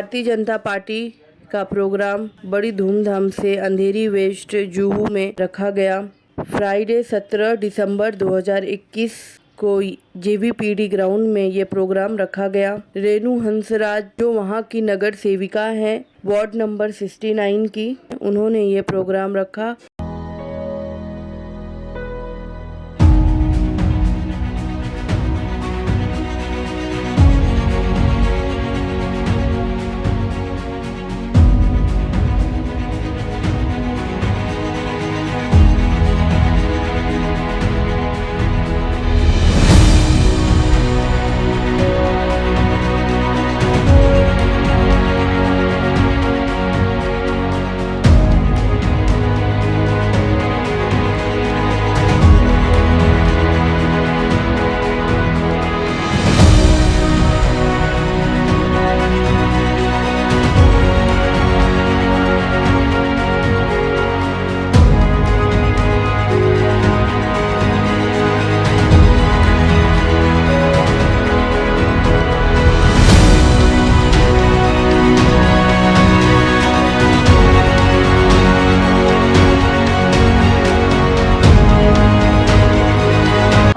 Bharatiya Janata party का programme बड़ी धूमधाम से अंधेरी वेस्ट जुहू में रखा गया। फ्राइडे 17 दिसंबर 2021 को जेवीपीडी ग्राउंड में ये प्रोग्राम रखा गया। रेणु हंसराज जो वहाँ की नगर सेविका हैं, वार्ड नंबर 69 की, उन्होंने ये प्रोग्राम रखा।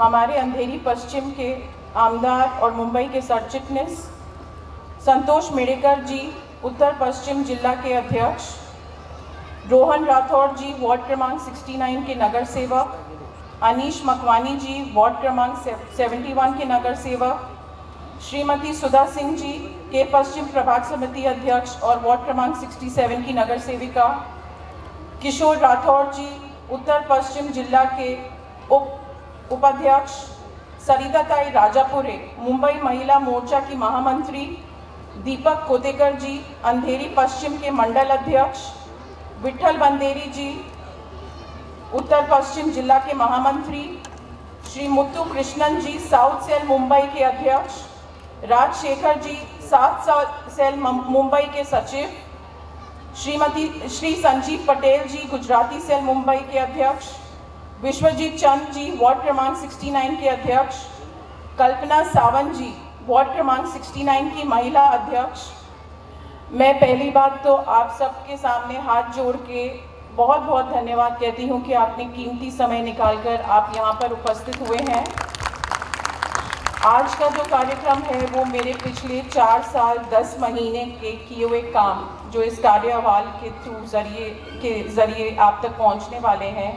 हमारे अंधेरी पश्चिम के आमदार और मुंबई के सर्चिटनेस संतोष मेड़ेकर जी, उत्तर पश्चिम जिला के अध्यक्ष, रोहन राठौड़ जी, वार्ड क्रमांक 69 के नगर सेवक, अनीश मकवानी जी, वार्ड क्रमांक 71 के नगर सेवक, श्रीमती सुधा सिंह जी के पश्चिम प्रभाग समिति अध्यक्ष और वार्ड क्रमांक 67 की नगर सेविका, किशोर राठौड़ जी, उत्तर पश्चिम जिला के उपाध्यक्ष, सरिताताई राजापुरे, मुंबई महिला मोर्चा की महामंत्री, दीपक कोतेकर जी, अंधेरी पश्चिम के मंडल अध्यक्ष, विठल बंदेरी जी, उत्तर पश्चिम जिला के महामंत्री, श्री मुत्तु कृष्णन जी, साउथ सेल मुंबई के अध्यक्ष, राजशेखर जी, साउथ सेल मुंबई के सचिव, श्री संजीव पटेल जी, गुजराती सेल मुंबई के अध्यक्ष, विश्वजीत चंद जी, वार्ड क्रमांक 69 के अध्यक्ष, कल्पना सावंत जी, वार्ड क्रमांक 69 की महिला अध्यक्ष। मैं पहली बात तो आप सबके सामने हाथ जोड़ के बहुत बहुत धन्यवाद कहती हूँ कि आपने कीमती समय निकालकर आप यहाँ पर उपस्थित हुए हैं। आज का जो कार्यक्रम है वो मेरे पिछले 4 साल 10 महीने के किए हुए काम जो इस कार्यवाल के जरिए आप तक पहुँचने वाले हैं,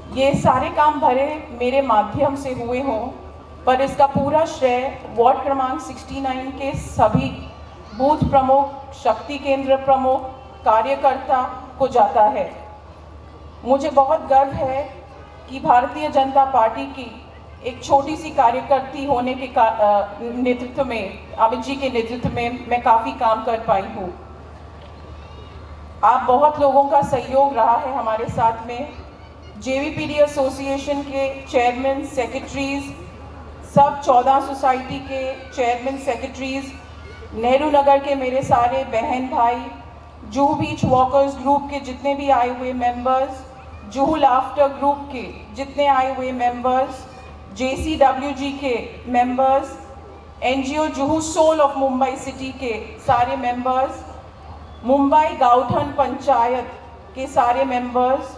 ये सारे काम भरे मेरे माध्यम से हुए हों, पर इसका पूरा श्रेय वार्ड क्रमांक 69 के सभी बूथ प्रमुख, शक्ति केंद्र प्रमुख, कार्यकर्ता को जाता है। मुझे बहुत गर्व है कि भारतीय जनता पार्टी की एक छोटी सी कार्यकर्ती होने के नेतृत्व में, अमित जी के नेतृत्व में मैं काफ़ी काम कर पाई हूँ। आप बहुत लोगों का सहयोग रहा है हमारे साथ में। जेवीपीडी एसोसिएशन के चेयरमैन, सेक्रेटरीज, सब 14 सोसाइटी के चेयरमैन, सेक्रेटरीज, नेहरू नगर के मेरे सारे बहन भाई, जुहू बीच वॉकर्स ग्रुप के जितने भी आए हुए मेंबर्स, जुहू लाफ्टर ग्रुप के जितने आए हुए मेंबर्स, JCWG के members, NGO Juhu soul of Mumbai city के सारे मेंबर्स, मुंबई गाउठन पंचायत के सारे members,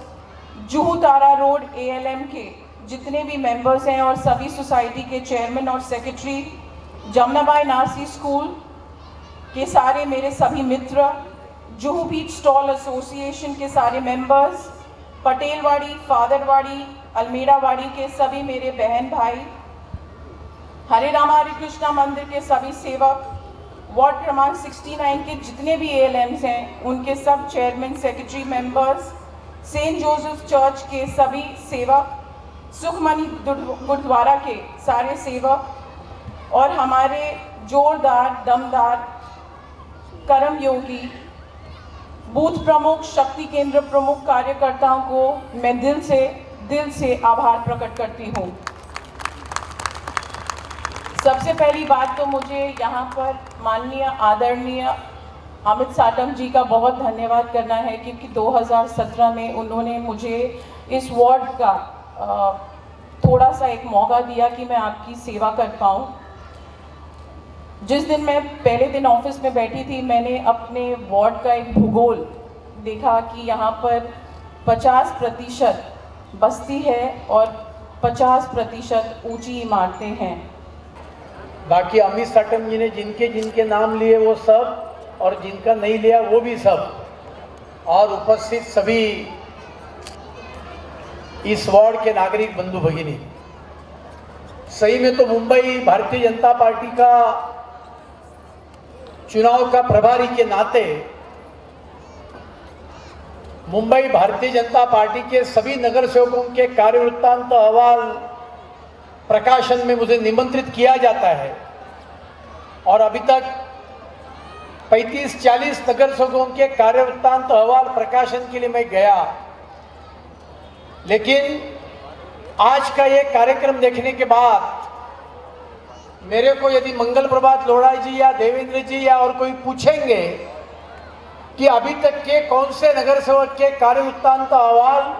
Juhu Tara road ALM के जितने भी मेंबर्स हैं और सभी सोसाइटी के चेयरमैन और सेक्रेटरी, जमुनाबाई नारसी स्कूल के सारे मेरे सभी मित्र, जुहू बीच स्टॉल एसोसिएशन के सारे मेंबर्स, पटेलवाड़ी, फादरवाड़ी, अलमेड़ावाड़ी के सभी मेरे बहन भाई, हरे रामा हरे कृष्णा मंदिर के सभी सेवक, वार्ड क्रमांक 69 के जितने भी ALMs हैं उनके सब chairman, secretary, members, Saint Joseph Church के सभी सेवक, सुखमनी गुरुद्वारा के सारे सेवक और हमारे जोरदार, दमदार, कर्मयोगी बूथ प्रमुख, शक्ति केंद्र प्रमुख कार्यकर्ताओं को मैं दिल से आभार प्रकट करती हूँ। सबसे पहली बात तो मुझे यहाँ पर माननीय आदरणीय अमित साटम जी का बहुत धन्यवाद करना है, क्योंकि 2017 में उन्होंने मुझे इस वार्ड का थोड़ा सा एक मौका दिया कि मैं आपकी सेवा कर पाऊँ। जिस दिन मैं पहले दिन ऑफिस में बैठी थी, मैंने अपने वार्ड का एक भूगोल देखा कि यहाँ पर 50% बस्ती है और 50% ऊंची इमारतें हैं। बाकी अमित साटम जी ने जिनके जिनके नाम लिए वो सब, और जिनका नहीं लिया वो भी सब, और उपस्थित सभी इस वार्ड के नागरिक बंधु भगिनी, सही में तो मुंबई भारतीय जनता पार्टी का चुनाव का प्रभारी के नाते मुंबई भारतीय जनता पार्टी के सभी नगर सेवकों के कार्य वृत्तांत अहवाल प्रकाशन में मुझे निमंत्रित किया जाता है, और अभी तक 35-40 नगर सेवकों के कार्य वृत्तांत अहवाल प्रकाशन के लिए मैं गया। लेकिन आज का ये कार्यक्रम देखने के बाद मेरे को यदि मंगल प्रभात लोढ़ा जी या देवेंद्र जी या और कोई पूछेंगे कि अभी तक के कौन से नगर सेवक के कार्य वृत्तांत अहवाल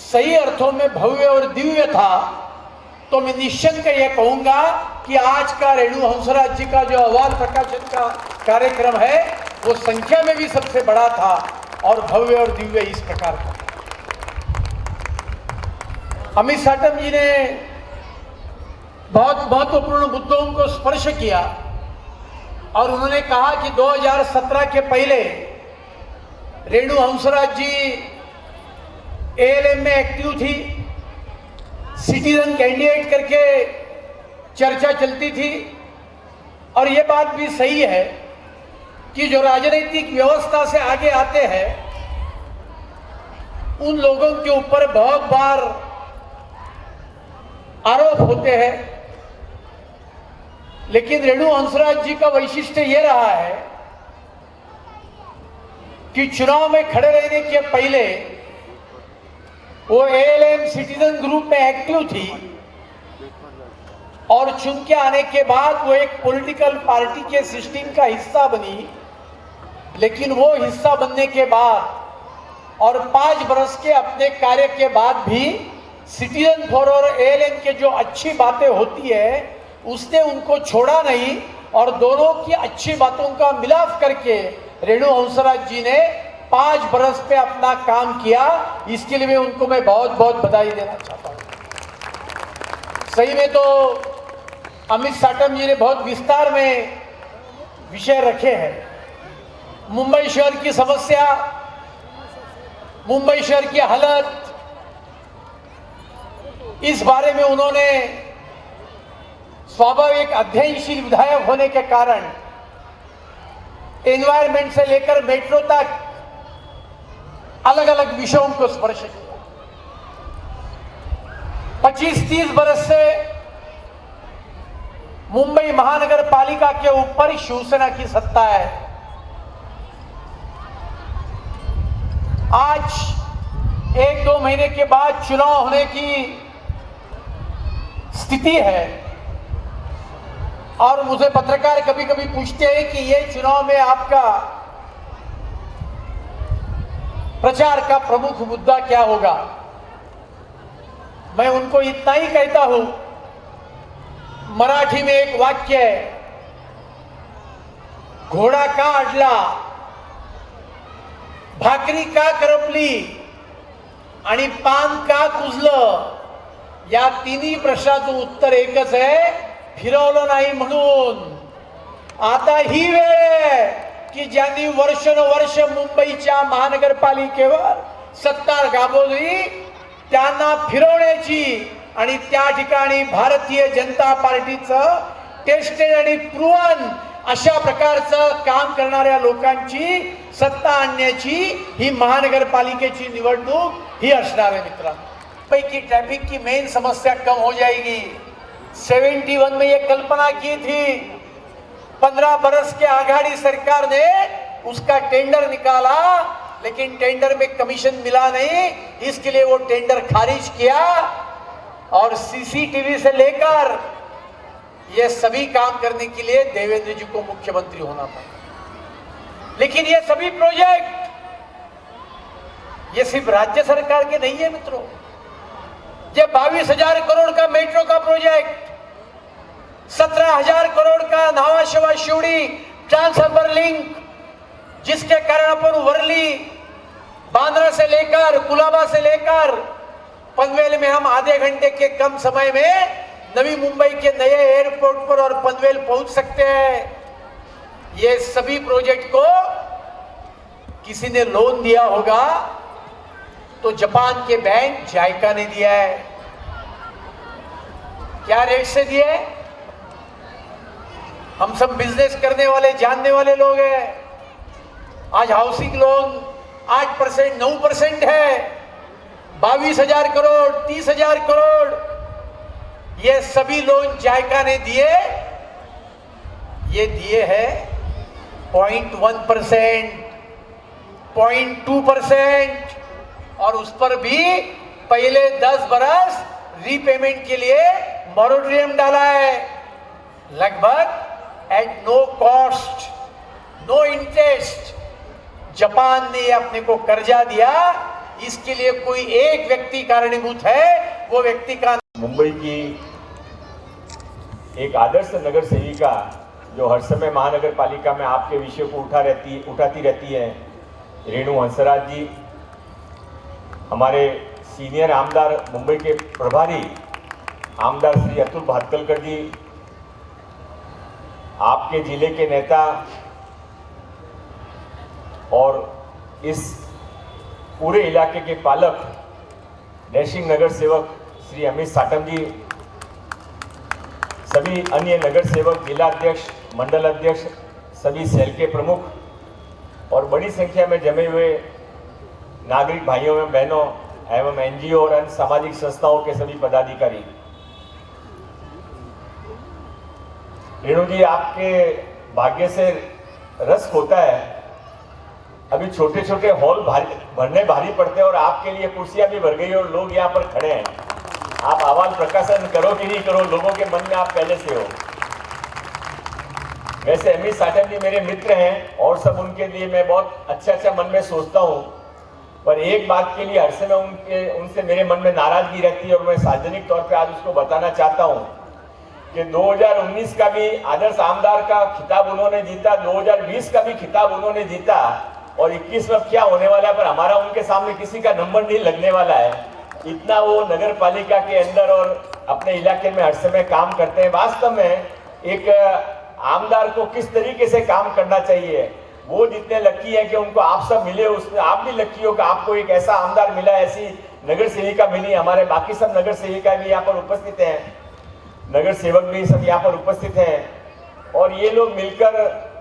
सही अर्थों में भव्य और दिव्य था, तो मैं निश्चिंत ये कहूंगा कि आज का रेणु हंसराज जी का जो अहवाल प्रकाशन का कार्यक्रम है वो संख्या में भी सबसे बड़ा था और भव्य और दिव्य इस प्रकार का। अमित साटम जी ने बहुत महत्वपूर्ण मुद्दों को स्पर्श किया और उन्होंने कहा कि 2017 के पहले रेणु हंसराज जी एएलएम में एक्टिव थी, सिटीजन कैंडिडेट करके चर्चा चलती थी। और ये बात भी सही है कि जो राजनीतिक व्यवस्था से आगे आते हैं उन लोगों के ऊपर बहुत बार आरोप होते हैं, लेकिन रेणु हंसराज जी का वैशिष्ट्य यह रहा है कि चुनाव में खड़े रहने के पहले वो एएलएम सिटीजन ग्रुप में एक्टिव थी और चुन के आने के बाद वो एक पॉलिटिकल पार्टी के सिस्टम का हिस्सा बनी। लेकिन वो हिस्सा बनने के बाद और 5 बरस के अपने कार्य के बाद भी सिटीजन फॉर और एएलएम के जो अच्छी बातें होती है उसने उनको छोड़ा नहीं, और दोनों की अच्छी बातों का मिलाप करके रेणु हंसराज जी ने 5 बरस पे अपना काम किया। इसके लिए उनको मैं बहुत बहुत बधाई देना चाहता हूं। सही में तो अमित साटम जी ने बहुत विस्तार में विषय रखे हैं। मुंबई शहर की समस्या, मुंबई शहर की हालत, इस बारे में उन्होंने स्वाभाविक अध्ययनशील विधायक होने के कारण एनवायरमेंट से लेकर मेट्रो तक अलग अलग विषयों को स्पर्श किया। 25-30 बरस से मुंबई महानगर पालिका के ऊपर शिवसेना की सत्ता है। आज 1-2 महीने के बाद चुनाव होने की स्थिति है, और मुझे पत्रकार कभी कभी पूछते हैं कि ये चुनाव में आपका प्रचार का प्रमुख मुद्दा क्या होगा। मैं उनको इतना ही कहता हूं, मराठी में एक वाक्य है, घोडा का अडला, भाकरी का करपली आणि पान का कुजलं, या तिन्ही प्रश्नाचं उत्तर एकच आहे, फिरवलं नाही म्हणून। आता ही वेळ आहे की ज्यांनी वर्षानुवर्ष मुंबईच्या महानगरपालिकेवर सत्ता गाजवली त्यांना फिरवण्याची आणि त्या ठिकाणी भारतीय जनता पार्टीचं टेस्टेड आणि प्रूव्हन अशा प्रकारचं काम करणाऱ्या लोकांची सत्ता आणण्याची ही महानगरपालिकेची निवडणूक ही असणार आहे मित्रांनो। पैकी ट्रैफिक की मेन समस्या कम हो जाएगी। 71 में ये कल्पना की थी, 15 बरस के आघाड़ी सरकार ने उसका टेंडर निकाला, लेकिन टेंडर में कमीशन मिला नहीं, इसके लिए वो टेंडर खारिज किया और सीसीटीवी से लेकर ये सभी काम करने के लिए देवेंद्र जी को मुख्यमंत्री होना पड़ा। लेकिन ये सभी प्रोजेक्ट ये सिर्फ राज्य सरकार के नहीं है मित्रों। ये 22,000 करोड़ का मेट्रो का प्रोजेक्ट 17,000 करोड़ का न्हावा शेवा शिवड़ी ट्रांसफार्मर लिंक, जिसके कारण अपन वर्ली बांद्रा से लेकर कुलाबा से लेकर पनवेल में हम आधे घंटे के कम समय में नवी मुंबई के नए एयरपोर्ट पर और पनवेल पहुंच सकते हैं। ये सभी प्रोजेक्ट को किसी ने लोन दिया होगा तो जापान के बैंक जायका ने दिया है। क्या रेट से दिया है? हम सब बिजनेस करने वाले जानने वाले लोग हैं। आज हाउसिंग लोन 8% 9% है, 22,000 करोड़ 30,000 करोड़, ये सभी लोन जायका ने दिए। ये दिए हैं 0.1%, 0.2%, और उस पर भी पहले 10 बरस रीपेमेंट के लिए मॉरेटोरियम डाला है। लगभग at no cost, no interest Japan ने अपने को कर्जा दिया। इसके लिए कोई एक व्यक्ति कारणीभूत है, वो व्यक्ति का मुंबई की एक आदर्श नगर सेविका जो हर समय महानगर पालिका में आपके विषय को उठाती रहती है, रेणु हंसराज जी, हमारे सीनियर आमदार मुंबई के प्रभारी आमदार श्री अतुल भातखलकर जी, आपके जिले के नेता और इस पूरे इलाके के पालक डैशिंग नगर सेवक श्री अमित साटम जी, सभी अन्य नगर सेवक, जिला अध्यक्ष, मंडल अध्यक्ष, सभी सेल के प्रमुख और बड़ी संख्या में जमे हुए नागरिक भाइयों एवं बहनों एवं एनजीओ और अन्य सामाजिक संस्थाओं के सभी पदाधिकारी। रेणु जी, आपके भाग्य से रस होता है। अभी छोटे छोटे हॉल भरने भारी पड़ते हैं और आपके लिए कुर्सियां भी भर गई और लोग यहाँ पर खड़े हैं। आप आवाज प्रकाशन करो कि नहीं करो, लोगों के मन में आप पहले से हो। वैसे अमित साटम जी मेरे मित्र हैं और सब उनके लिए मैं बहुत अच्छा मन में सोचता हूँ, पर एक बात के लिए हर समय उनसे मेरे मन में नाराजगी रहती है और मैं सार्वजनिक तौर पे आज उसको बताना चाहता हूँ कि 2019 का भी आदर्श आमदार का खिताब उन्होंने जीता, 2020 का भी खिताब उन्होंने जीता और 21 में क्या होने वाला है, पर हमारा उनके सामने किसी का नंबर नहीं लगने वाला है। इतना वो नगर पालिका के अंदर और अपने इलाके में हर समय काम करते हैं। वास्तव में एक आमदार को किस तरीके से काम करना चाहिए, वो जितने लकी है कि उनको आप सब मिले, उसमें आप भी लकी हो कि आपको एक ऐसा आमदार मिला, ऐसी नगर सेविका मिली। हमारे बाकी सब नगर सेविका भी यहाँ पर उपस्थित हैं, नगर सेवक भी सब यहाँ पर उपस्थित हैं और ये लोग मिलकर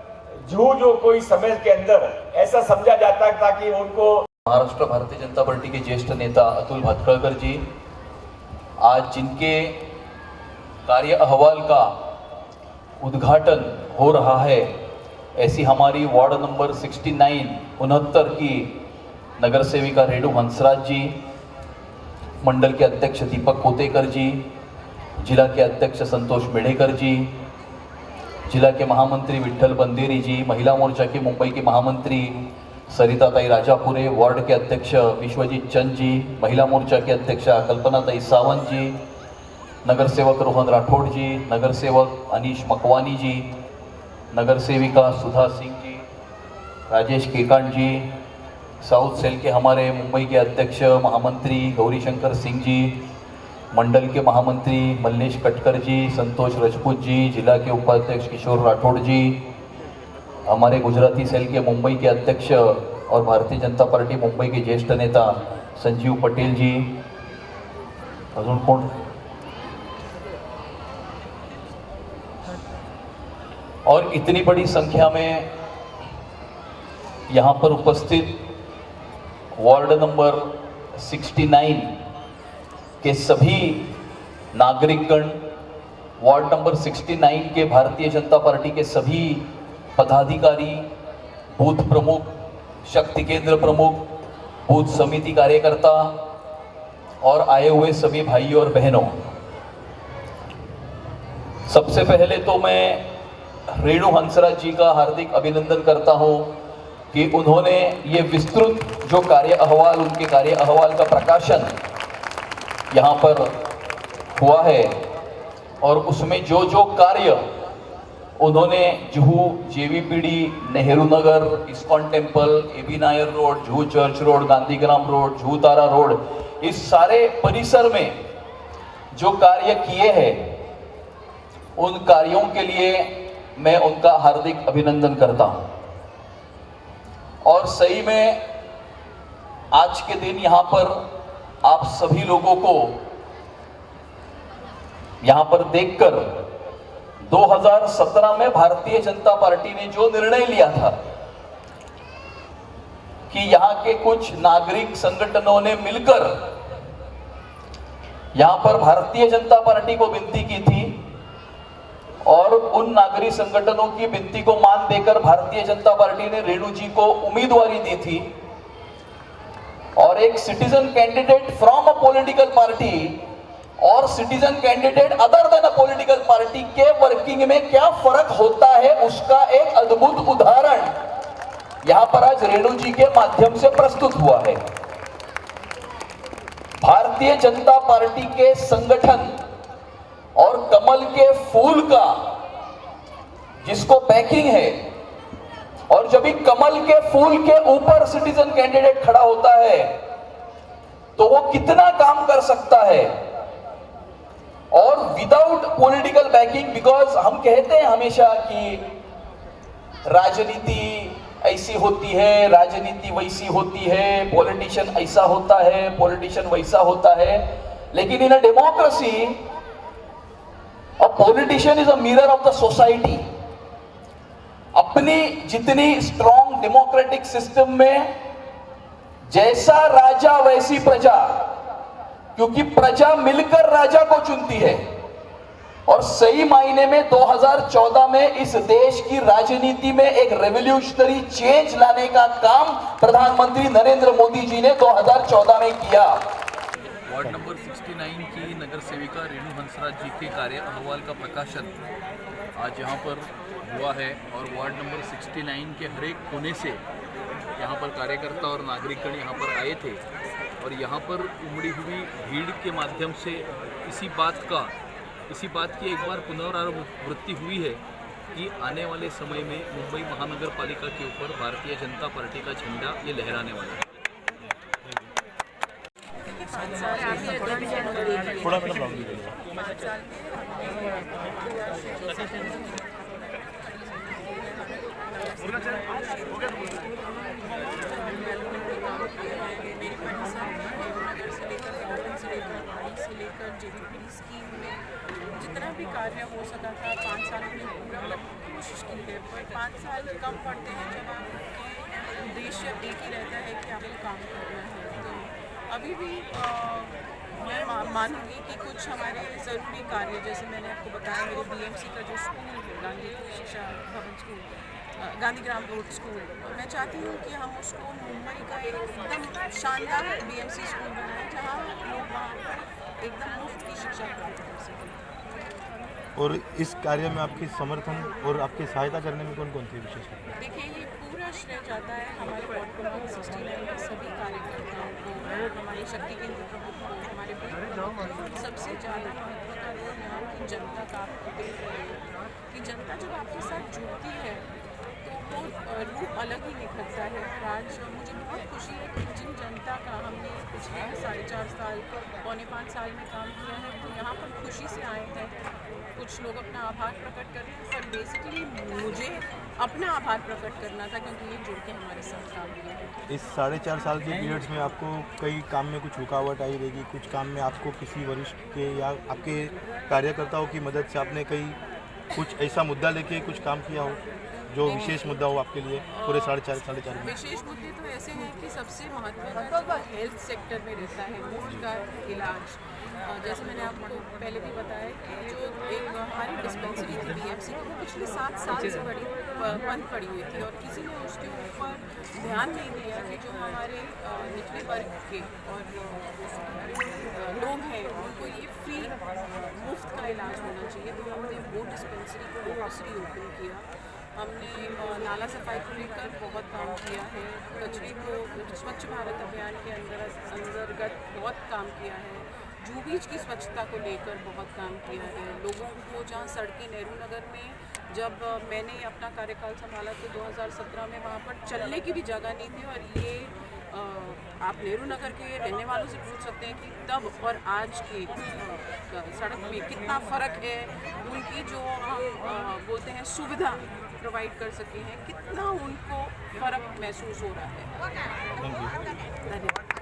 जो कोई समय के अंदर ऐसा समझा जाता था कि उनको महाराष्ट्र भारतीय जनता पार्टी के ज्येष्ठ नेता अतुल भातखलकर जी, आज जिनके कार्य अहवाल का उद्घाटन हो रहा है, ऐसी हमारी वार्ड नंबर 69 की नगर सेविका रेणु हंसराज जी, मंडल के अध्यक्ष दीपक कोतेकर जी, जिला के अध्यक्ष संतोष मेढेकर जी, जिला के महामंत्री विठ्ठल बंदेरी जी, महिला मोर्चा के मुंबई के महामंत्री सरिताताई राजापुरे, वार्ड के अध्यक्ष विश्वजीत चंद जी, महिला मोर्चा के अध्यक्ष कल्पनाताई सावंत जी, नगर सेवक रोहन राठौड़ जी, नगर सेवक अनीश मकवानी जी, नगर सेविका सुधा सिंह जी, राजेश केकांड जी, साउथ सेल के हमारे मुंबई के अध्यक्ष महामंत्री गौरीशंकर सिंह जी, मंडल के महामंत्री मल्लेश कटकर जी, संतोष राजपूत जी, जिला के उपाध्यक्ष किशोर राठौड़ जी, हमारे गुजराती सेल के मुंबई के अध्यक्ष और भारतीय जनता पार्टी मुंबई के ज्येष्ठ नेता संजीव पटेल जी, अजून कोण, और इतनी बड़ी संख्या में यहाँ पर उपस्थित वार्ड नंबर 69 के सभी नागरिकगण, वार्ड नंबर 69 के भारतीय जनता पार्टी के सभी पदाधिकारी, बूथ प्रमुख, शक्ति केंद्र प्रमुख, बूथ समिति कार्यकर्ता और आए हुए सभी भाइयों और बहनों, सबसे पहले तो मैं रेणु हंसराज जी का हार्दिक अभिनंदन करता हूं कि उन्होंने ये विस्तृत जो कार्य अहवाल, उनके कार्य अहवाल का प्रकाशन यहाँ पर हुआ है, और उसमें जो जो कार्य उन्होंने Juhu JVPD, Nehru Nagar, ISKCON temple, AB Nair road, Juhu church road, Gandhigram road, Juhu Tara road, इस सारे परिसर में जो कार्य किए हैं उन कार्यों के लिए मैं उनका हार्दिक अभिनंदन करता हूं। और सही में आज के दिन यहां पर आप सभी लोगों को यहां पर देखकर 2017 में भारतीय जनता पार्टी ने जो निर्णय लिया था कि यहां के कुछ नागरिक संगठनों ने मिलकर यहां पर भारतीय जनता पार्टी को विनती की थी और उन नागरिक संगठनों की विनती को मान देकर भारतीय जनता पार्टी ने रेणु जी को उम्मीदवारी दी थी और एक citizen candidate from a political party और citizen candidate other than a political party के वर्किंग में क्या फर्क होता है उसका एक अद्भुत उदाहरण यहां पर आज रेणु जी के माध्यम से प्रस्तुत हुआ है। भारतीय जनता पार्टी के संगठन और कमल के फूल का जिसको बैकिंग है और जब भी कमल के फूल के ऊपर सिटीजन कैंडिडेट खड़ा होता है तो वो कितना काम कर सकता है और विदाउट पॉलिटिकल बैकिंग, बिकॉज हम कहते हैं हमेशा कि राजनीति ऐसी होती है, राजनीति वैसी होती है, पॉलिटिशियन ऐसा होता है, पॉलिटिशियन वैसा होता है, लेकिन in a democracy a politician is a mirror of the society. अपनी जितनी स्ट्रॉन्ग डेमोक्रेटिक सिस्टम में जैसा राजा वैसी प्रजा, क्योंकि प्रजा मिलकर राजा को चुनती है और सही मायने में 2014 में इस देश की राजनीति में एक रेवोल्यूशनरी चेंज लाने का काम प्रधानमंत्री नरेंद्र मोदी जी ने 2014 में किया। वार्ड नंबर 69 की नगर सेविका रेणु हंसराज जी के कार्य अहवाल का प्रकाशन आज यहाँ पर हुआ है और वार्ड नंबर 69 के हर एक कोने से यहाँ पर कार्यकर्ता और नागरिकगण यहाँ पर आए थे और यहाँ पर उमड़ी हुई भीड़ के माध्यम से इसी बात की एक बार पुनरावृत्ति हुई है कि आने वाले समय में मुंबई महानगर पालिका के ऊपर भारतीय जनता पार्टी का झंडा ये लहराने वाला है। जेवीपीडी स्कीम में जितना भी कार्य हो सका था 5 साल में पूरा करने की कोशिश की है, पर 5 साल कम पड़ते हैं जब आपके उद्देश्य एक ही रहता है कि आपको काम करना है। तो अभी भी मैं मानूंगी कि कुछ हमारे ज़रूरी कार्य, जैसे मैंने आपको बताया मेरे बीएमसी का जो स्कूल है, गांधी शिक्षा भवन स्कूल, गांधीग्राम रोड स्कूल, मैं चाहती हूँ कि हम उसको मुंबई का एकदम शानदार बीएमसी स्कूल बनाएं जहाँ लोग वहाँ पर एकदम मुफ्त की शिक्षा प्राप्त कर सकें। और इस कार्य में आपकी समर्थन और आपकी सहायता करने में कौन कौन थे विशेष? देखिए, ये पूरा श्रेय जाता है हमारे वार्ड नंबर 69 के सभी कार्यकर्ताओं को, हमारे शक्ति केंद्र प्रमुख को, हमारे बूथ सबसे ज़्यादा महत्व का रोल यहाँ की जनता का आपको देख रहे हैं कि जनता जब आपके साथ जुड़ती है तो वो रूप अलग ही निखरता है। और आज मुझे बहुत खुशी है कि जिन जनता का हमने पिछले 4.5 साल, पौने 5 साल में काम किया है, तो यहाँ पर खुशी से आए हैं। कुछ लोग अपना आभार प्रकट कर रहे हैं, पर बेसिकली मुझे अपना आभार प्रकट करना था क्योंकि ये जुड़ के हमारे साथ काम किया है। इस 4.5 साल के पीरियड्स में आपको कई काम में कुछ रुकावट आई रहेगी, कुछ काम में आपको किसी वरिष्ठ के या आपके कार्यकर्ताओं की मदद से आपने कई कुछ ऐसा मुद्दा लेके कुछ काम किया हो जो विशेष मुद्दा हो आपके लिए पूरे 4.5 में? विशेष मुद्दे तो ऐसे हैं कि सबसे महत्व का हेल्थ सेक्टर में रहता है मुफ्त का इलाज। जैसे मैंने आपको पहले भी बताया कि जो एक हमारी डिस्पेंसरी थी बीएमसी की, वो पिछले 7 साल से बंद पड़ी हुई थी और किसी ने उसके ऊपर ध्यान नहीं दिया कि जो हमारे निचले वर्ग के और लोग हैं उनको ये फ्री मुफ्त का इलाज होना चाहिए। तो हमने वो डिस्पेंसरी को वापस रीओपन किया। हमने नाला सफाई को लेकर बहुत काम किया है, कचरे को स्वच्छ भारत अभियान के अंतर्गत बहुत काम किया है। जूहू बीच की स्वच्छता को लेकर बहुत काम किया है। लोगों को जहाँ सड़कें नेहरू नगर में जब मैंने अपना कार्यकाल संभाला तो 2017 में वहाँ पर चलने की भी जगह नहीं थी, और ये आप नेहरू नगर के रहने वालों से पूछ सकते हैं कि तब और आज की सड़क में कितना फ़र्क है। उनकी जो हम बोलते हैं सुविधा प्रोवाइड कर सके हैं, कितना उनको फ़र्क महसूस हो रहा है। Thank you. धन्यवाद।